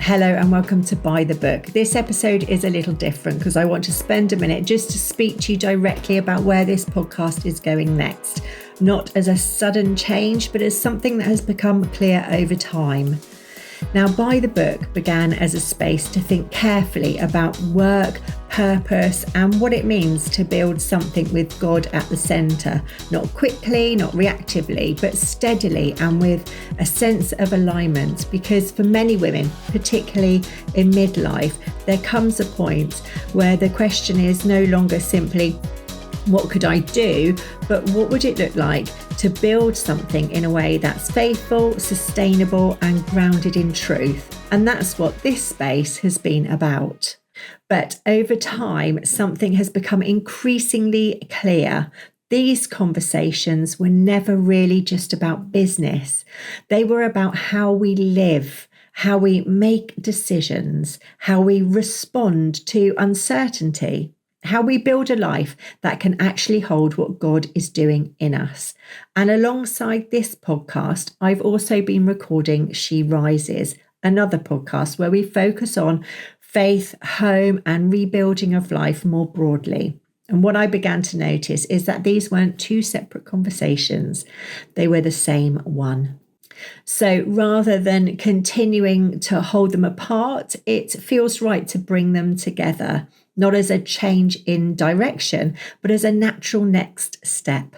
Hello and welcome to Buy the Book. This episode is a little different because I want to spend a minute just to speak to you directly about where this podcast is going next. Not as a sudden change, but as something that has become clear over time. Now, Buy the Book began as a space to think carefully about work, purpose, and what it means to build something with God at the centre. Not quickly, not reactively, but steadily and with a sense of alignment. Because for many women, particularly in midlife, there comes a point where the question is no longer simply, what could I do? But what would it look like to build something in a way that's faithful, sustainable, and grounded in truth? And that's what this space has been about. But over time, something has become increasingly clear. These conversations were never really just about business. They were about how we live, how we make decisions, how we respond to uncertainty, how we build a life that can actually hold what God is doing in us. And alongside this podcast, I've also been recording She Rises, another podcast where we focus on faith, home, and rebuilding of life more broadly. And what I began to notice is that these weren't two separate conversations, they were the same one. So rather than continuing to hold them apart, it feels right to bring them together, not as a change in direction, but as a natural next step,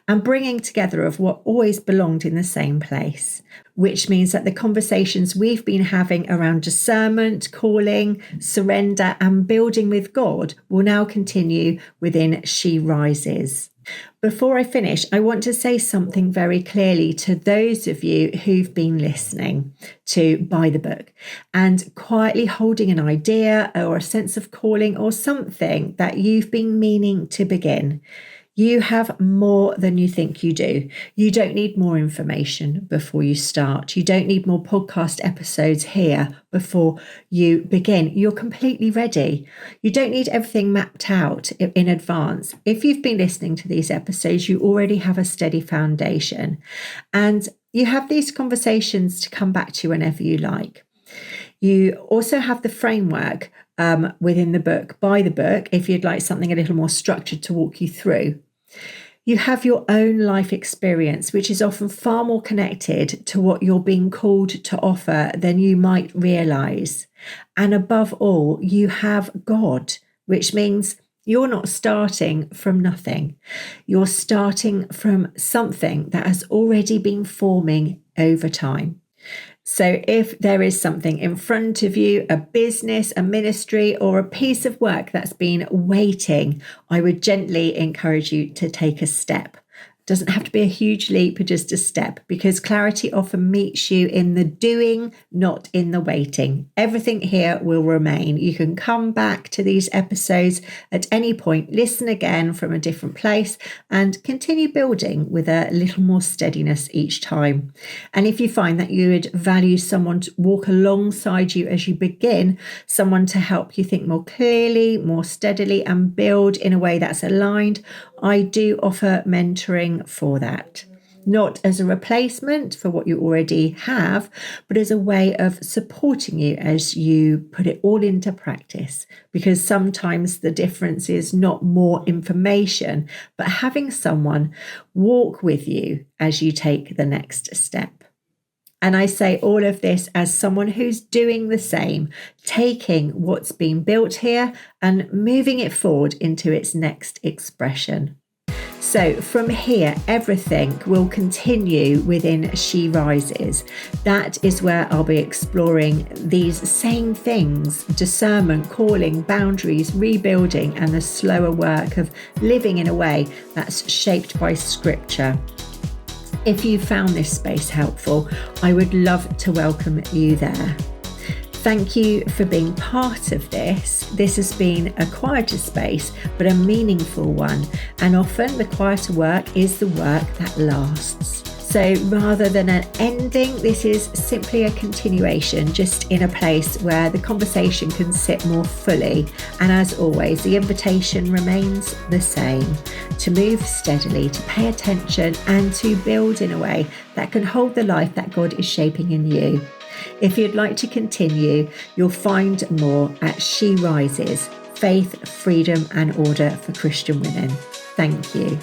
and bringing together of what always belonged in the same place, which means that the conversations we've been having around discernment, calling, surrender, and building with God will now continue within She Rises. Before I finish, I want to say something very clearly to those of you who've been listening to Buy the Book and quietly holding an idea or a sense of calling or something that you've been meaning to begin. You have more than you think you do. You don't need more information before you start. You don't need more podcast episodes here before you begin. You're completely ready. You don't need everything mapped out in advance. If you've been listening to these episodes, you already have a steady foundation. And you have these conversations to come back to whenever you like. You also have the framework within the book, Buy the Book, if you'd like something a little more structured to walk you through. You have your own life experience, which is often far more connected to what you're being called to offer than you might realise. And above all, you have God, which means you're not starting from nothing. You're starting from something that has already been forming over time. So if there is something in front of you, a business, a ministry, or a piece of work that's been waiting, I would gently encourage you to take a step. It doesn't have to be a huge leap, just a step, because clarity often meets you in the doing, not in the waiting. Everything here will remain. You can come back to these episodes at any point, listen again from a different place, and continue building with a little more steadiness each time. And if you find that you would value someone to walk alongside you as you begin, someone to help you think more clearly, more steadily, and build in a way that's aligned, I do offer mentoring for that. Not as a replacement for what you already have, but as a way of supporting you as you put it all into practice. Because sometimes the difference is not more information, but having someone walk with you as you take the next step. And I say all of this as someone who's doing the same, taking what's been built here and moving it forward into its next expression. So from here, everything will continue within She Rises. That is where I'll be exploring these same things: discernment, calling, boundaries, rebuilding, and the slower work of living in a way that's shaped by Scripture. If you found this space helpful, I would love to welcome you there. Thank you for being part of this. This has been a quieter space, but a meaningful one. And often the quieter work is the work that lasts. So rather than an ending, this is simply a continuation, just in a place where the conversation can sit more fully. And as always, the invitation remains the same: to move steadily, to pay attention, and to build in a way that can hold the life that God is shaping in you. If you'd like to continue, you'll find more at She Rises, Faith, Freedom and Order for Christian Women. Thank you.